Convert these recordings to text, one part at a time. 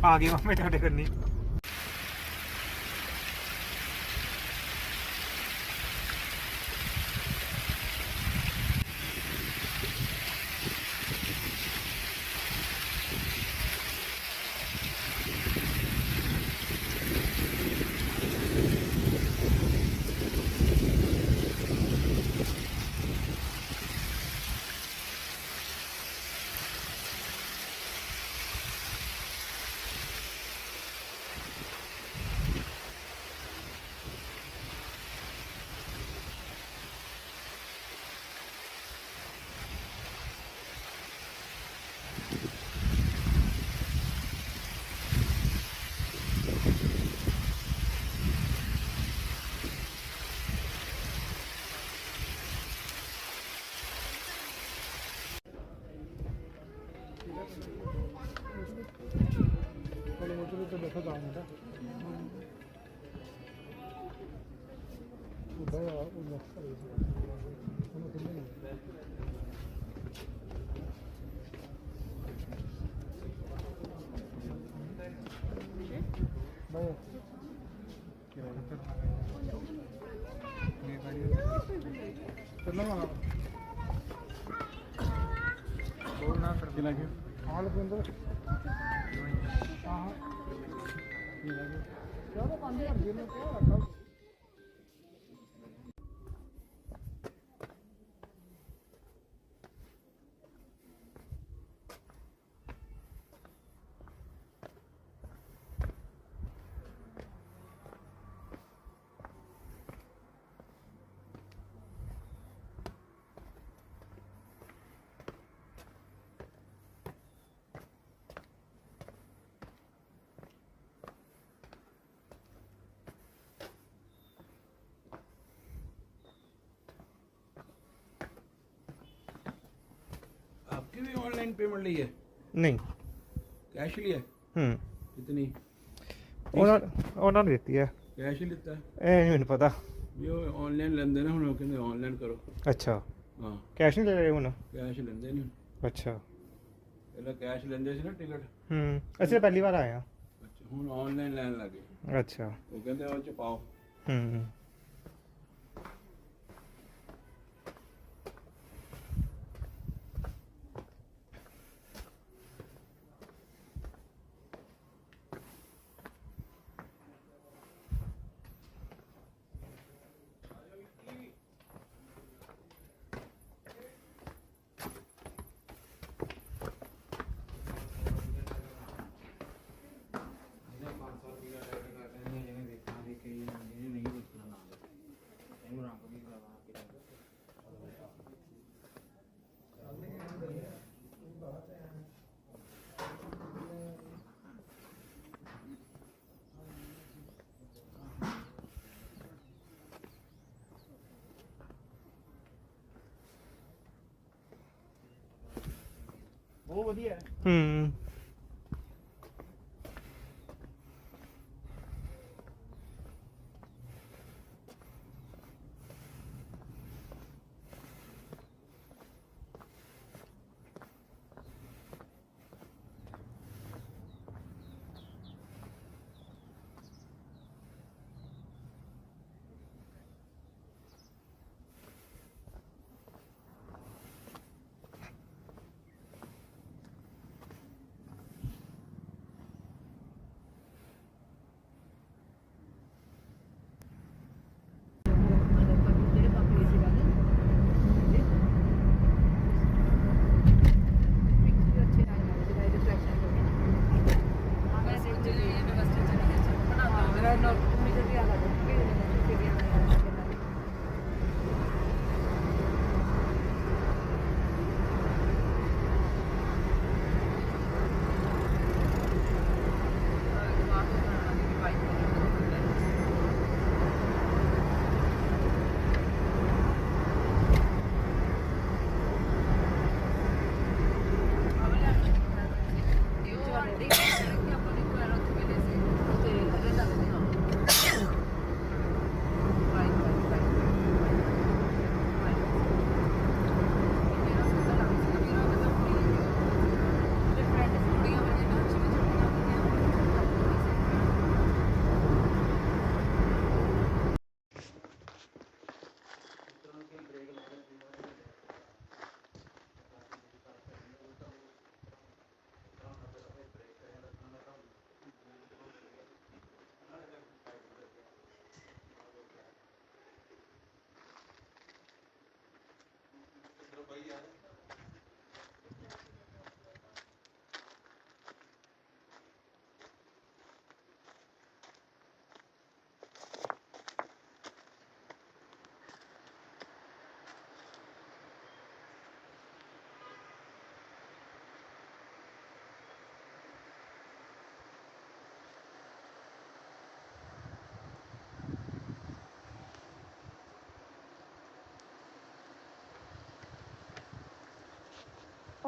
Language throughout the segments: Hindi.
आ गई मम्मी ਤੁਹਾਡੇ ਕਰਨੀ आपकी भी ऑनलाइन पेमेंट ली है? नहीं कैश लिया है? कितनी? ਉਹਨਾਂ ਨੇ ਦਿੱਤੀ ਹੈ कैश ही लेता है? ਇਹ ਨਹੀਂ ਮੈਨੂੰ ਪਤਾ जो ऑनलाइन लेंदे ना ਹੁਣ ਕਹਿੰਦੇ ऑनलाइन करो। ਅੱਛਾ ਹਾਂ ਕੈਸ਼ ਨਹੀਂ ਲੈ ਰਹੇ ਹੁਣ ਕੈਸ਼ ਲੈਂਦੇ ਨਹੀਂ। ਅੱਛਾ ਪਹਿਲਾਂ ਕੈਸ਼ ਲੈਂਦੇ ਸੀ ਨਾ ਟਿਕਟ। ਅਸੀਂ ਤਾਂ ਪਹਿਲੀ ਵਾਰ ਆਏ ਹਾਂ ਅੱਛਾ ਹੁਣ ਆਨਲਾਈਨ ਲੈਣ ਲੱਗੇ। ਅੱਛਾ ਉਹ ਕਹਿੰਦੇ ਉਹ ਚ ਪਾਓ। ਬਹੁਤ ਵਧੀਆ ਹੈ।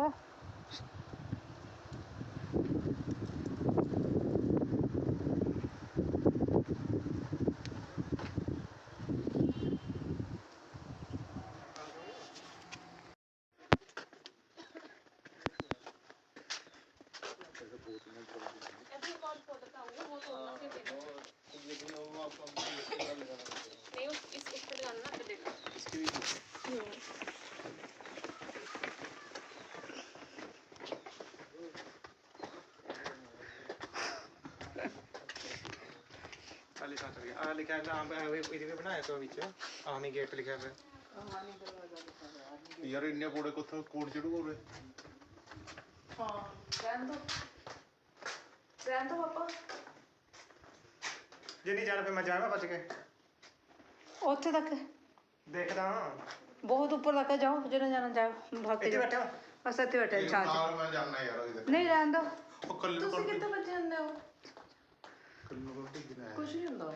है। लिखा है आम ਇਹਦੇ ਵੀ ਬਣਾਇਆ ਤੋਂ ਵਿੱਚ ਆਮੀ ਗੇਟ ਲਿਖਿਆ ਹੋਇਆ ਯਾਰ ਇੰਨੇ ਕੋੜੇ ਕੋਥੋਂ ਕੋਡ ਚੜੂਗਾ ਉਰੇ ਹਾਂ ਰਹਿਣ ਦੋ ਪਾਪਾ ਜੇ ਨਹੀਂ ਜਾਣਾ ਫਿਰ ਮੈਂ ਜਾਵਾਂ ਬਚ ਕੇ ਉੱਥੇ ਤੱਕ ਦੇਖਦਾ ਬਹੁਤ ਉੱਪਰ ਤੱਕ ਜਾਓ ਜਿਹਨੇ ਜਾਣਾ ਜਾਓ ਭਾਗ ਕੇ ਇੱਥੇ ਜਾਓ ਬੈਠਾ ਬਸ ਇੱਥੇ ਬੈਠੇ ਛਾਂ 'ਚ ਨਾਲ ਮੈਂ ਜਾਣਾ ਯਾਰ ਉਹਦੇ ਨਹੀਂ ਰਹਿਣ ਦੋ ਉਹ ਕੱਲ ਨੂੰ ਤੁਸੀਂ ਕਿੱਥੇ ਬੱਚੇ ਹੁੰਦੇ ਹੋ ਕੱਲ ਨੂੰ ਢਿੱਗ ਨਾ ਕੁਝ ਨਹੀਂ ਹੁੰਦਾ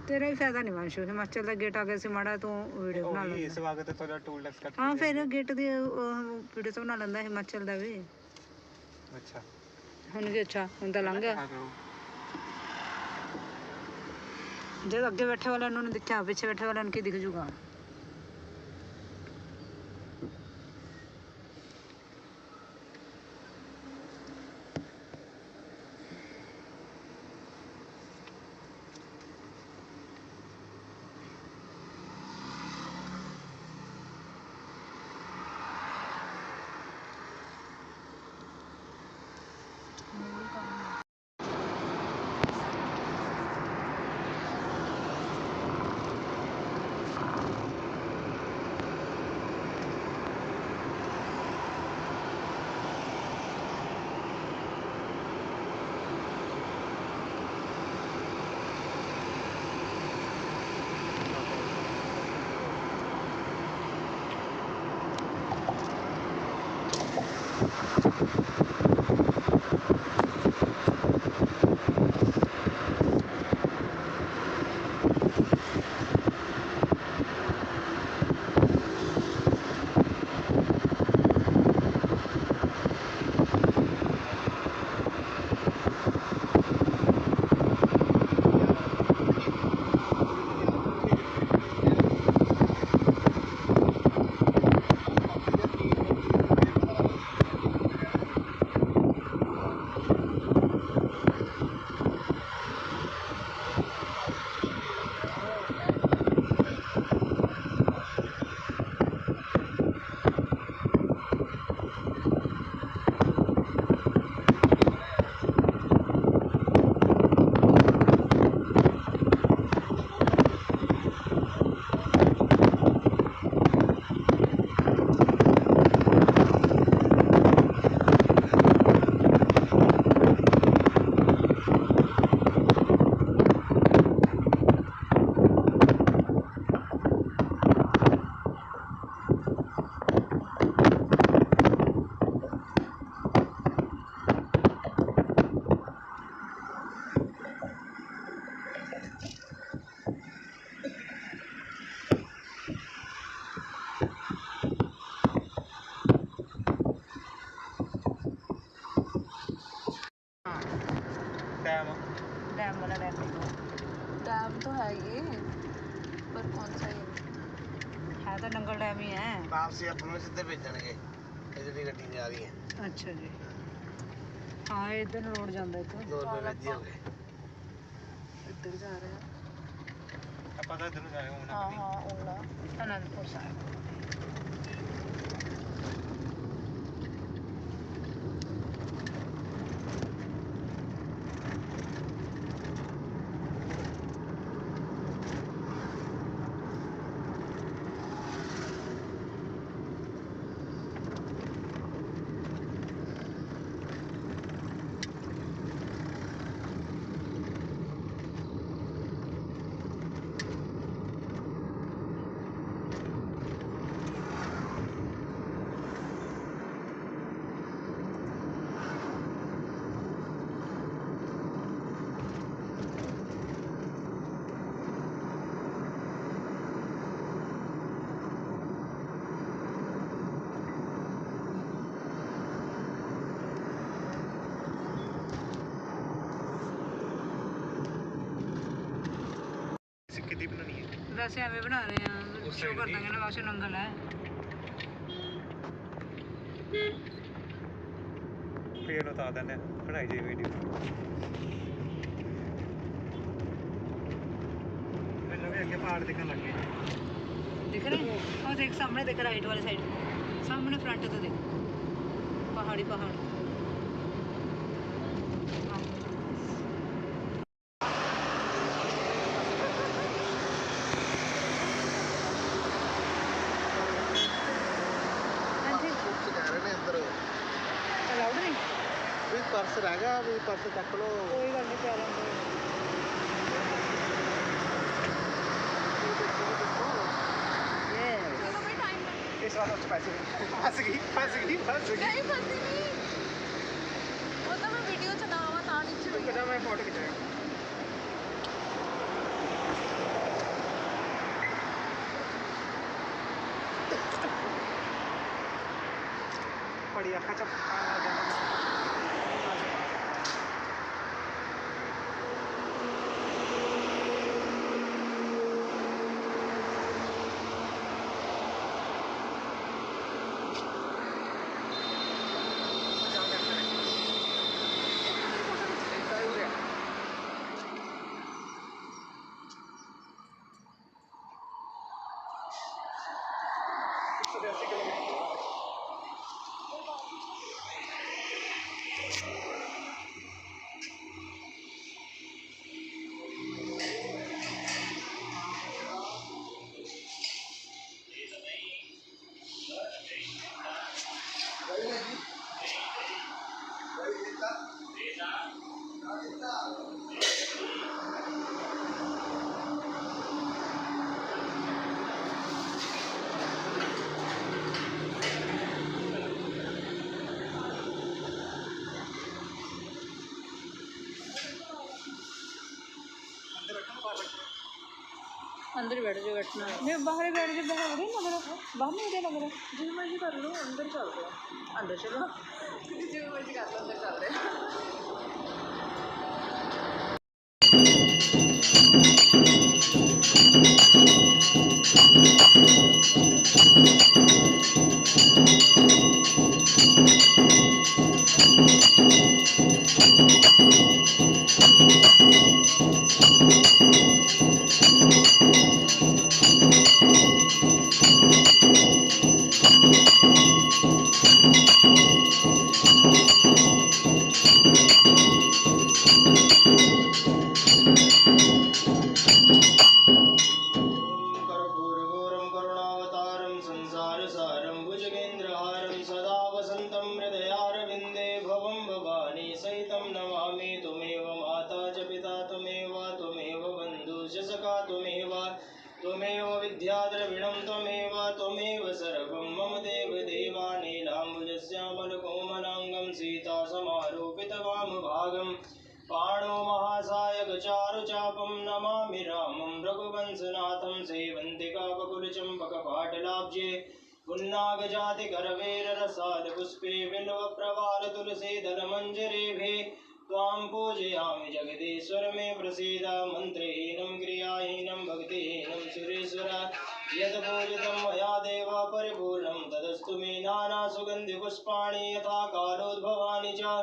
तेरा ही फायदा नहीं वंशु हिमाचल का गेट आ गया सी माड़ा तू वीडियो बना ਉਹੀ लेंदा ਸਵਾਗਤ ਹੈ ਤੁਹਾਡਾ ਟੂਲ ਟੈਕਸ ਕੱਟ हाँ फिर गेट दी वीडियो तो बना लेंदा हिमाचल दा भी ਅੱਛਾ हुन की अच्छा हुन तो लंघ गया ਆ ਕਰੋ जब अगे बैठे वाले ने दिखा पीछे बैठे वाले की दिख जूगा डैम वाला डैम देखो। डैम तो है ये, पर कौन सा ये? है तो नंगल डैम ही है। वापसी अपने सीधे भेजणगे इधर ਗੱਡੀ ਜਾ ਰਹੀ ਹੈ। अच्छा जी हाँ इधर ਨੂੰ रोड ਜਾਂਦਾ ਇੱਕ। 2 ਰੁਪਏ ਵਿੱਚ ਹੋ ਗਏ। इधर जा रहे हैं। ਆਪਾਂ ਤਾਂ ਇੱਧਰ ਨੂੰ ਜਾਏ ਹੁਣ हाँ हाँ ओला। अनंदपुर साहिब। ਸਿੱਕੇ ਦੀ ਬਣਾਉਣੀ ਹੈ वैसे एवं बना रहे हैं उस शो side कर भी। देंगे ना वैसे नंगल है। ਫੇਰ ਉਤਾਰ ਦਿੰਦੇ ਬਣਾਈ ਜੇ ਵੀਡੀਓ ਮੈਨੂੰ ਵੀ ਅੱਗੇ ਪਹਾੜ ਦਿਖਣ ਲੱਗ ਗਏ दिख रहे और देख सामने देख राइट वाले साइड सामने फ्रंट तो देख पहाड़ी पहाड़। हाँ। हाँ जी ਕੁਝ ਕਹਿ ਰਹੇ ਨੇ ਅੰਦਰ अलाउड नहीं ਵੀ ਪਰਸ ਰਹਿ ਗਿਆ ਵੀ ਪਰਸ ਚੱਕ ਲਓ। कोई गल नहीं प्यारा चलो भाई टाइम लग ਇਸ ਵਾਰ ਉਸ ਪੈਸੇ ਫਸ ਗਈ नहीं फंसी नहीं। वो तो मैं वीडियो चलावा था नीचे हुई ਮੈਂ ਫੋਟੋ ਖਿਚਾਇਆ ਬੜੀ ਅੱਖਾਂ ਚ ਪਾਣੀ ਲੱਗ ਜਾਂਦਾ अंदर ही बैठ जाओ बैठना नहीं बाहर ही बैठ जाओ बाहर लग रहा बाहर नहीं लग रहा जो मर्जी कर लो, अंदर चल रहे हैं। अंदर चलो जो मर्जी कर लो, अंदर चल रहे हैं। कर्पूरघोरं करुणावतारं संसारसारं भुजगेन्द्रहारं सदा वसन्तं हृदयारविन्दे भवं भवानी सहितं नमामि। त्वमेव माता च पिता त्वमेव बन्धुश्च सखा त्वमेव विद्या द्रविणं त्वमेव सर्वं मम देवदेवा नीलाम्बुजश्यामलकोमलाङ्गं सीता समारोपितवामभागम् पाणो महासायकचारुचापं नमामि रामं रघुवंशनाथं सेवन्तिकाबकुलचम्पकपाटलाब्जे पुन्नागजातिकरवेररसालपुष्पे बिल्वप्रवालतुलसीदलमञ्जरेभे त्वां पूजयामि जगदीश सुरेश्वर मे प्रसीद मन्त्रहीनं क्रियाहीनं भक्तिहीनं सुरेश्वर यद्पूजितं मया देव परिपूर्णं तदस्तु मे नानासुगन्धिपुष्पाणि यथा कालोद्भवानि च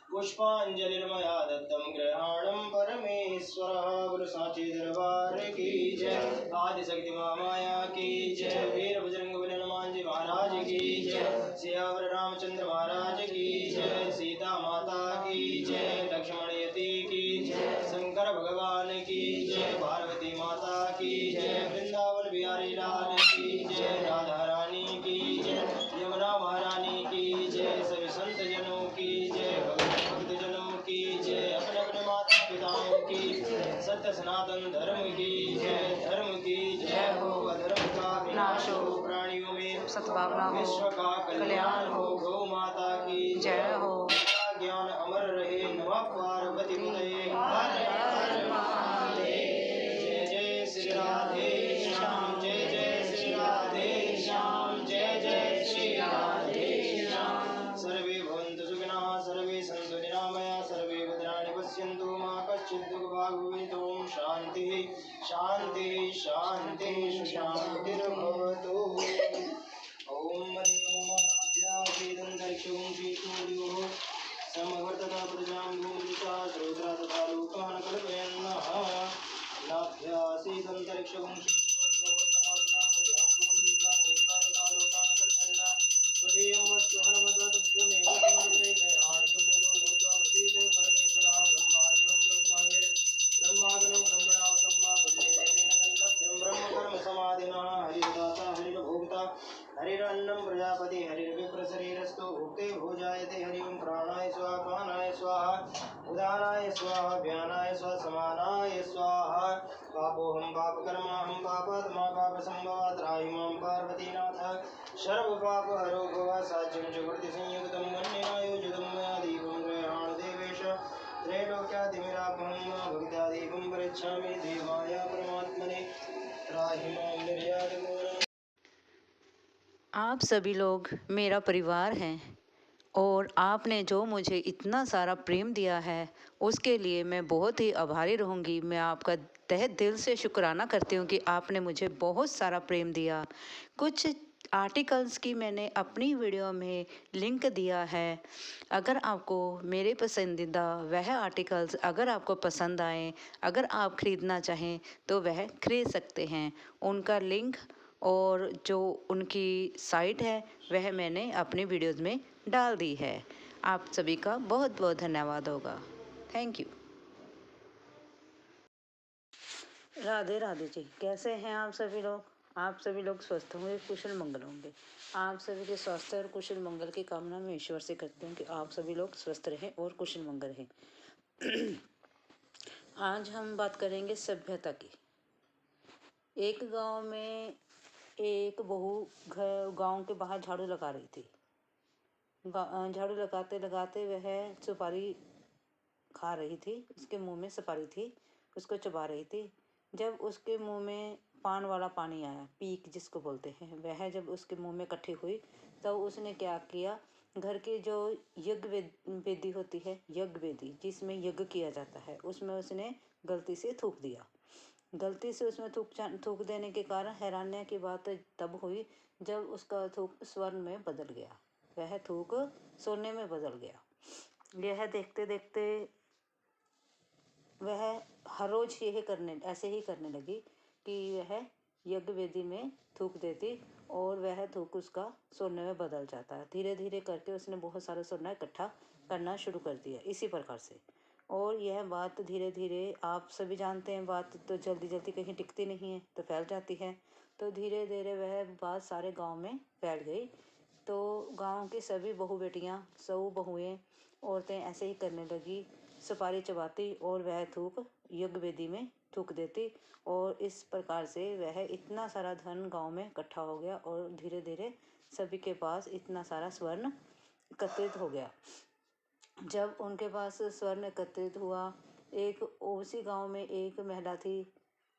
पुष्पाञ्जलिर्मया दत्तं ग्रहाणं परमेश्वरः गुरु साची दरबार की जय आदिशक्ति माया की जय वीर बजरंग बली हनुमान जी महाराज की जय सियावर रामचंद्र महाराज की जय सीता माता की जय लक्ष्मण यति की जय शंकर भगवान की जय पार्वती माता की जय वृंदावन बिहारी लाल की जय राधा रानी की जय यमुना महारानी की जय सभी संत जनों की जय भक्त जनों की जय अपने अपने माता पिताओं की सत्य सनातन धर्म की जय हो अधर्म का विनाश हो प्राणियों में सद्भावना हो, विश्व का कल्याण हो गौ माता की जय हो। ज्ञान अमर रहे नमः पार्वती पतये हर हर महादेव जय जय श्री राधे श्याम जय जय श्री राधे श्याम जय जय श्री राधे श्याम सर्वे भवन्तु सुखिनः सर्वे सन्तु निरामया सर्वे भद्राणि पश्यन्तु मा कश्चित् दुःखभाग् भवेत् ॐ शान्तिः शान्तिः शान्तिः शान्तिर्भवतु ॐ मन्त्रमोहनाभ्यासीदन्तरिक्षगुंशीतोर्योः समवर्तता प्रजां भूमिका श्रोत्रा तथा लोकान् कल्पयन्नः नाभ्यासीदन्तरिक्षगुंशीतोर्योः समवर्तता प्रजां भूमिका श्रोत्रा तथा लोकान् कल्पयन्नः स्वदेयं वस्तु हरमतद्यमेव समर्पये गयाणसम्मुखो भूत्वा प्रसीदे परमेश्वरः ब्रह्मार्पणं ब्रह्मागणं ब्रह्मणावतं मा वन्दे देवेन गन्तव्यं ब्रह्मकर्म समाधिनः हरिदाता हरिर्भोक्ता हरिरन्नं प्रजापति हरिर्विप्र शरीरस्थो भुक्ते भोजायते हरि ओं प्राणाय स्वाहा पानाय स्वाहा उदानाय स्वाहा व्यानाय स्वाहा समानाय स्वाहा पापोऽहं पापकर्माहं पापात्मा पापसम्भवा त्राहि मां पार्वतीनाथ सर्वपापहरो भव साज्यं च कृति संयुक्तं मन्येनायोजितं मया दीपं ग्रहाण देवेश त्रैलोक्यादिमिरापहं भक्त्यादीपं परीक्षामि देवाय परमात्मने त्राहि मां निर्यातमूलम्। आप सभी लोग मेरा परिवार हैं और आपने जो मुझे इतना सारा प्रेम दिया है उसके लिए मैं बहुत ही आभारी रहूँगी। मैं आपका तहे दिल से शुक्राना करती हूँ कि आपने मुझे बहुत सारा प्रेम दिया। कुछ आर्टिकल्स की मैंने अपनी वीडियो में लिंक दिया है। अगर आपको मेरे पसंदीदा वह आर्टिकल्स अगर आपको पसंद आए, अगर आप ख़रीदना चाहें तो वह खरीद सकते हैं। उनका लिंक और जो उनकी साइट है वह मैंने अपनी वीडियोज़ में डाल दी है। आप सभी का बहुत बहुत धन्यवाद होगा। Thank you. राधे राधे जी, कैसे हैं आप सभी लोग? आप सभी लोग स्वस्थ होंगे, कुशल मंगल होंगे। आप सभी के स्वास्थ्य और कुशल मंगल की कामना मैं ईश्वर से करती हूँ कि आप सभी लोग स्वस्थ रहें और कुशल मंगल रहें। आज हम बात करेंगे सभ्यता की। एक गांव में एक बहू गांव के बाहर झाड़ू लगा रही थी। झाड़ू लगाते लगाते वह सुपारी खा रही थी। उसके मुंह में सुपारी थी, उसको चबा रही थी। जब उसके मुंह में पान वाला पानी आया, पीक जिसको बोलते हैं, वह जब उसके मुंह में इकट्ठी हुई तो उसने क्या किया, घर की जो यज्ञ वेदी होती है, यज्ञ वेदी जिसमें यज्ञ किया जाता है, उसमें उसने गलती से थूक दिया। गलती से उसमें थूक देने के कारण हैरानी की बात तब हुई जब उसका थूक स्वर्ण में बदल गया। वह थूक सोने में बदल गया। यह देखते देखते वह हर रोज ऐसे ही करने लगी कि वह यज्ञ वेदी में थूक देती और वह थूक उसका सोने में बदल जाता है। धीरे धीरे करके उसने बहुत सारा सोना इकट्ठा करना शुरू कर दिया इसी प्रकार से। और यह बात धीरे धीरे, आप सभी जानते हैं, बात तो जल्दी जल्दी कहीं टिकती नहीं है तो फैल जाती है। तो धीरे धीरे वह बात सारे गांव में फैल गई। तो गांव की सभी बहू बेटियां, सब बहुएं, औरतें ऐसे ही करने लगी। सुपारी चबाती और वह थूक यज्ञ वेदी में थूक देती और इस प्रकार से वह इतना सारा धन गांव में इकट्ठा हो गया और धीरे धीरे सभी के पास इतना सारा स्वर्ण एकत्रित हो गया। जब उनके पास स्वर्ण एकत्रित हुआ, एक उसी गांव में एक महिला थी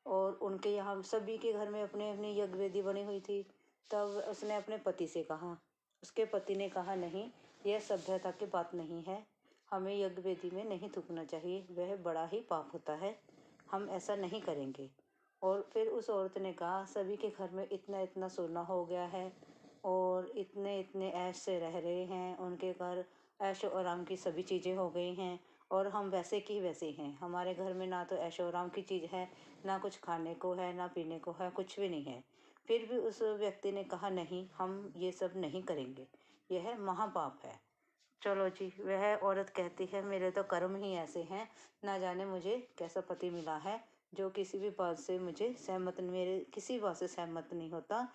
और उनके यहाँ सभी के घर में अपने अपनी यज्ञ वेदी बनी हुई थी। तब उसने अपने पति से कहा, उसके पति ने कहा, नहीं, यह सभ्यता की बात नहीं है, हमें यज्ञ वेदी में नहीं थूकना चाहिए, वह बड़ा ही पाप होता है, हम ऐसा नहीं करेंगे। और फिर उस औरत ने कहा, सभी के घर में इतना इतना सोना हो गया है और इतने इतने ऐश से रह रहे हैं, उनके घर ऐशो आराम की सभी चीज़ें हो गई हैं और हम वैसे की वैसे हैं। हमारे घर में ना तो ऐशो आराम की चीज़ है, ना कुछ खाने को है, ना पीने को है, कुछ भी नहीं है। फिर भी उस व्यक्ति ने कहा, नहीं, हम ये सब नहीं करेंगे, यह महापाप है। चलो जी, वह औरत कहती है, मेरे तो कर्म ही ऐसे हैं, ना जाने मुझे कैसा पति मिला है जो किसी भी बात से मुझे सहमत, मेरे किसी बात से सहमत नहीं होता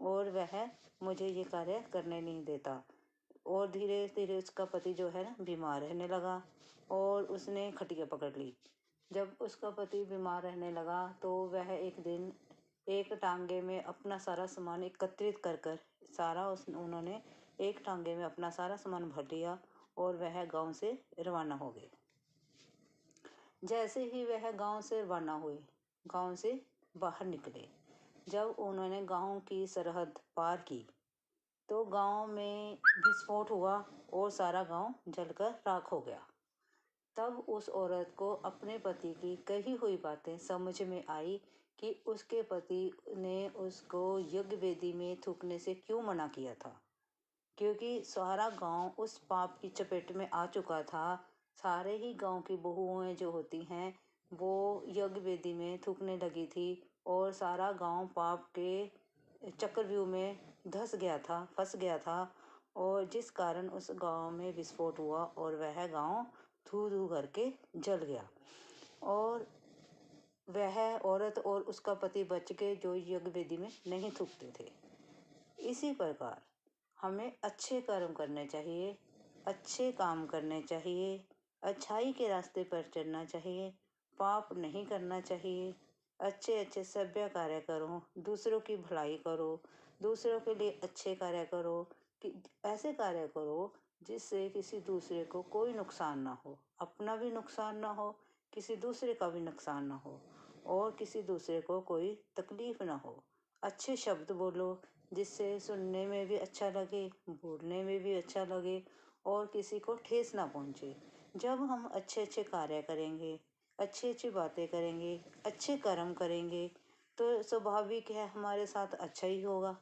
और वह मुझे ये कार्य करने नहीं देता। और धीरे धीरे उसका पति जो है ना बीमार रहने लगा और उसने खटिया पकड़ ली। जब उसका पति बीमार रहने लगा तो वह एक दिन एक टांगे में अपना सारा सामान एकत्रित कर कर उन्होंने एक टांगे में अपना सारा सामान भर लिया और वह गांव से रवाना हो गए। जैसे ही वह गांव से रवाना हुए, गांव से बाहर निकले, जब उन्होंने गांव की सरहद पार की तो गांव में विस्फोट हुआ और सारा गांव जलकर राख हो गया। तब उस औरत को अपने पति की कही हुई बातें समझ में आई कि उसके पति ने उसको यज्ञ वेदी में थूकने से क्यों मना किया था, क्योंकि सारा गांव उस पाप की चपेट में आ चुका था। सारे ही गांव की बहुएं जो होती हैं वो यज्ञ वेदी में थूकने लगी थी और सारा गांव पाप के चक्रव्यूह में धंस गया था, फंस गया था और जिस कारण उस गांव में विस्फोट हुआ और वह गांव धू धू करके जल गया और वह औरत और उसका पति बच गए जो यज्ञ वेदी में नहीं थूकते थे। इसी प्रकार हमें अच्छे कर्म करने चाहिए, अच्छे काम करने चाहिए, अच्छाई के रास्ते पर चलना चाहिए, पाप नहीं करना चाहिए, अच्छे अच्छे सभ्य कार्य करो, दूसरों की भलाई करो, दूसरों के लिए अच्छे कार्य करो, कि ऐसे कार्य करो जिससे किसी दूसरे को कोई नुकसान ना हो, अपना भी नुकसान ना हो, किसी दूसरे का भी नुकसान ना हो और किसी दूसरे को कोई तकलीफ ना हो। अच्छे शब्द बोलो जिससे सुनने में भी अच्छा लगे, बोलने में भी अच्छा लगे और किसी को ठेस ना पहुंचे। जब हम अच्छे अच्छे कार्य करेंगे, अच्छी अच्छी बातें करेंगे, अच्छे कर्म करेंगे तो स्वाभाविक है हमारे साथ अच्छा ही होगा,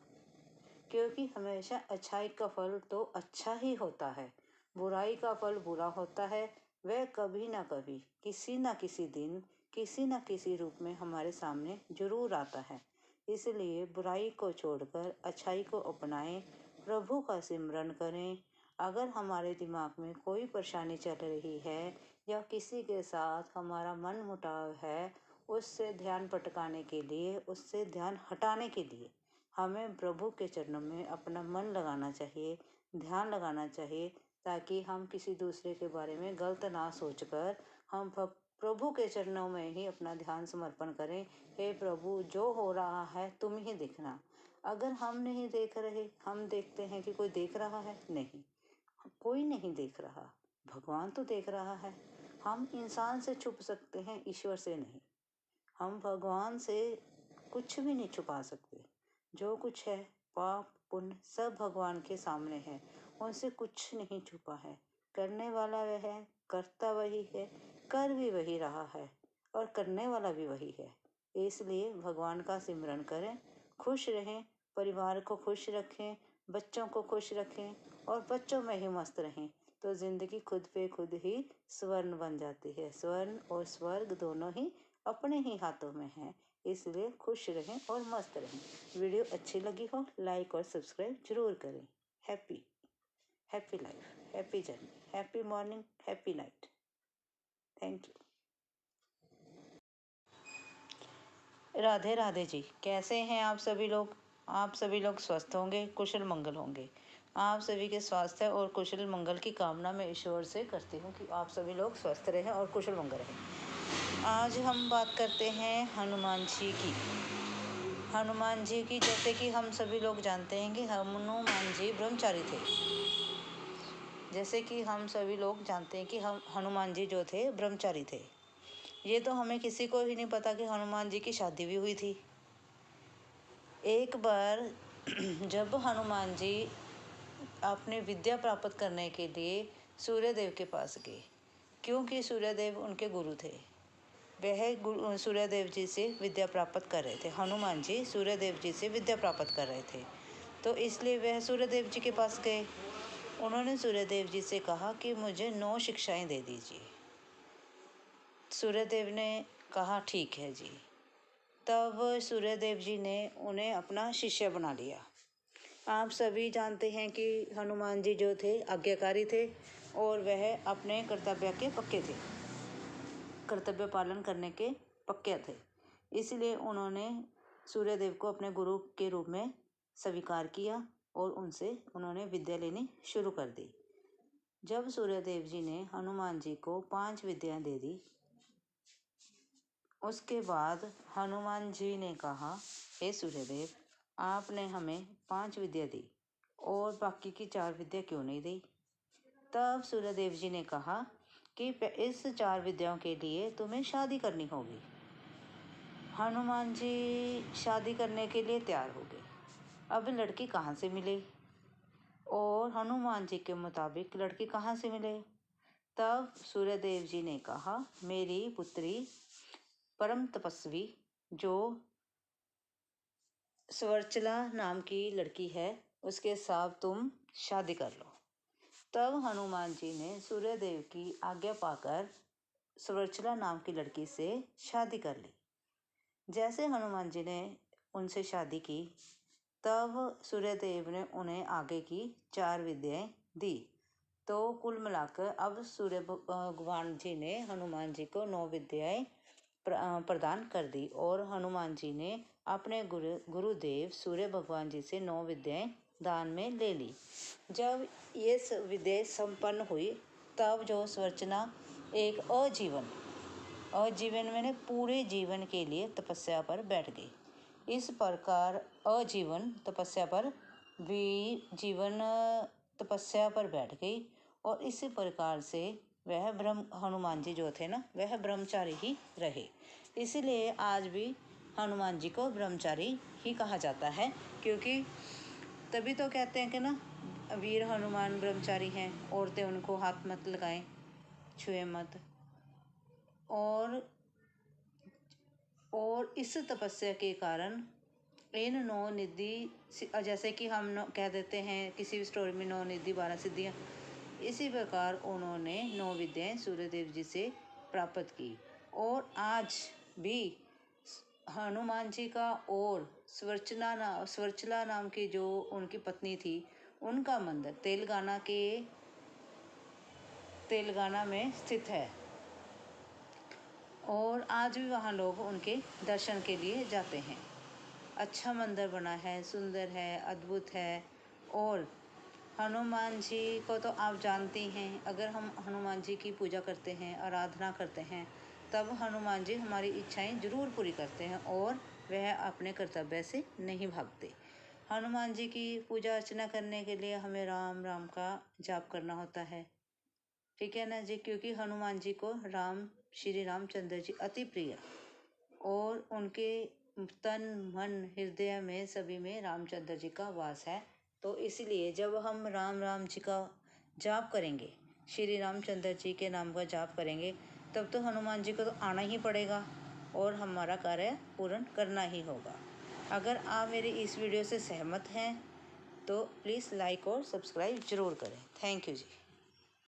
क्योंकि हमेशा अच्छाई का फल तो अच्छा ही होता है, बुराई का फल बुरा होता है। वह कभी ना कभी, किसी ना किसी दिन, किसी ना किसी रूप में हमारे सामने जरूर आता है। इसलिए बुराई को छोड़कर अच्छाई को अपनाएं, प्रभु का सिमरन करें। अगर हमारे दिमाग में कोई परेशानी चल रही है या किसी के साथ हमारा मन मुटाव है, उससे ध्यान भटकाने के लिए, उससे ध्यान हटाने के लिए हमें प्रभु के चरणों में अपना मन लगाना चाहिए, ध्यान लगाना चाहिए, ताकि हम किसी दूसरे के बारे में गलत ना सोचकर हम प्रभु के चरणों में ही अपना ध्यान समर्पण करें। हे प्रभु, जो हो रहा है तुम ही देखना। अगर हम नहीं देख रहे, हम देखते हैं कि कोई देख रहा है, नहीं, कोई नहीं देख रहा, भगवान तो देख रहा है। हम इंसान से छुप सकते हैं, ईश्वर से नहीं। हम भगवान से कुछ भी नहीं छुपा सकते। जो कुछ है, पाप पुण्य, सब भगवान के सामने है, उनसे कुछ नहीं छुपा है। करने वाला वह है, करता वही है, कर भी वही रहा है और करने वाला भी वही है। इसलिए भगवान का सिमरन करें, खुश रहें, परिवार को खुश रखें, बच्चों को खुश रखें और बच्चों में ही मस्त रहें, तो जिंदगी खुद पे खुद ही स्वर्ण बन जाती है। स्वर्ण और स्वर्ग दोनों ही अपने ही हाथों में है। इसलिए खुश रहें और मस्त रहें। वीडियो अच्छी लगी हो, लाइक और सब्सक्राइब जरूर करें। Happy life, happy journey, happy morning, happy night. Thank you. Radhe Radhe ji, कैसे हैं आप सभी लोग? आप सभी लोग स्वस्थ होंगे, कुशल मंगल होंगे। आप सभी के स्वास्थ्य और कुशल मंगल की कामना मैं ईश्वर से करती हूँ कि आप सभी लोग स्वस्थ रहें और कुशल मंगल रहें। आज हम बात करते हैं हनुमान जी की। हनुमान जी की, जैसे कि हम सभी लोग जानते हैं कि हनुमान जी ब्रह्मचारी थे। जैसे कि हम सभी लोग जानते हैं कि हम हनुमान जी जो थे ब्रह्मचारी थे। ये तो हमें किसी को ही नहीं पता कि हनुमान जी की शादी भी हुई थी। एक बार जब हनुमान जी अपने विद्या प्राप्त करने के लिए सूर्यदेव के पास गए, क्योंकि सूर्यदेव उनके गुरु थे। वह सूर्यदेव जी से विद्या प्राप्त कर रहे थे। हनुमान जी सूर्यदेव जी से विद्या प्राप्त कर रहे थे, तो इसलिए वह सूर्यदेव जी के पास गए। उन्होंने सूर्यदेव जी से कहा कि मुझे 9 शिक्षाएं दे दीजिए। सूर्यदेव ने कहा ठीक है जी। तब सूर्यदेव जी ने उन्हें अपना शिष्य बना लिया। आप सभी जानते हैं कि हनुमान जी जो थे आज्ञाकारी थे और वह अपने कर्तव्य के पक्के थे, कर्तव्य पालन करने के पक्के थे। इसलिए उन्होंने सूर्यदेव को अपने गुरु के रूप में स्वीकार किया और उनसे उन्होंने विद्या लेनी शुरू कर दी। जब सूर्यदेव जी ने हनुमान जी को 5 विद्याएं दे दी, उसके बाद हनुमान जी ने कहा, हे सूर्यदेव, आपने हमें 5 विद्या दी और बाकी की 4 विद्या क्यों नहीं दी? तब सूर्यदेव जी ने कहा कि इस 4 विद्याओं के लिए तुम्हें शादी करनी होगी। हनुमान जी शादी करने के लिए तैयार हो गए। अब लड़की कहाँ से मिले और हनुमान जी के मुताबिक लड़की कहाँ से मिले? तब सूर्यदेव जी ने कहा, मेरी पुत्री परम तपस्वी जो स्वर्चला नाम की लड़की है, उसके साथ तुम शादी कर लो। तब हनुमान जी ने सूर्यदेव की आज्ञा पाकर स्वर्चला नाम की लड़की से शादी कर ली। जैसे हनुमान जी ने उनसे शादी की, तब सूर्यदेव ने उन्हें आगे की 4 विद्याएं दी। तो कुल मिलाकर अब सूर्य भगवान जी ने हनुमान जी को 9 विद्याएं प्रदान कर दी और हनुमान जी ने अपने गुरुदेव सूर्य भगवान जी से 9 विद्याएं दान में ले ली। जब ये विद्याएं संपन्न हुई, तब जो स्वर्चना एक अजीवन मैंने पूरे जीवन के लिए तपस्या पर बैठ गई। इस प्रकार अजीवन तपस्या पर जीवन तपस्या पर बैठ गई और इसी प्रकार से वह हनुमान जी जो थे ना, वह ब्रह्मचारी ही रहे। इसीलिए आज भी हनुमान जी को ब्रह्मचारी ही कहा जाता है, क्योंकि तभी तो कहते हैं कि ना, वीर हनुमान ब्रह्मचारी हैं, औरतें उनको हाथ मत लगाएं, छुए मत। और इस तपस्या के कारण इन 9 निधि, जैसे कि हम कह देते हैं किसी भी स्टोरी में 9 निधि 12 सिद्धियाँ, इसी प्रकार उन्होंने 9 विद्याएं सूर्यदेव जी से प्राप्त की। और आज भी हनुमान जी का और स्वर्चला नाम की जो उनकी पत्नी थी, उनका मंदिर तेलंगाना में स्थित है और आज भी वहाँ लोग उनके दर्शन के लिए जाते हैं। अच्छा मंदिर बना है, सुंदर है, अद्भुत है। और हनुमान जी को तो आप जानते हैं, अगर हम हनुमान जी की पूजा करते हैं, आराधना करते हैं, तब हनुमान जी हमारी इच्छाएं जरूर पूरी करते हैं और वह अपने कर्तव्य से नहीं भागते। हनुमान जी की पूजा अर्चना करने के लिए हमें राम राम का जाप करना होता है, ठीक है ना जी, क्योंकि हनुमान जी को श्री रामचंद्र जी अति प्रिय और उनके तन मन हृदय में सभी में रामचंद्र जी का वास है। तो इसलिए जब हम राम जी का जाप करेंगे, श्री रामचंद्र जी के नाम का जाप करेंगे, तब तो हनुमान जी को तो आना ही पड़ेगा और हमारा कार्य पूर्ण करना ही होगा। अगर आप मेरी इस वीडियो से सहमत हैं तो प्लीज़ लाइक और सब्सक्राइब ज़रूर करें। Thank you ji.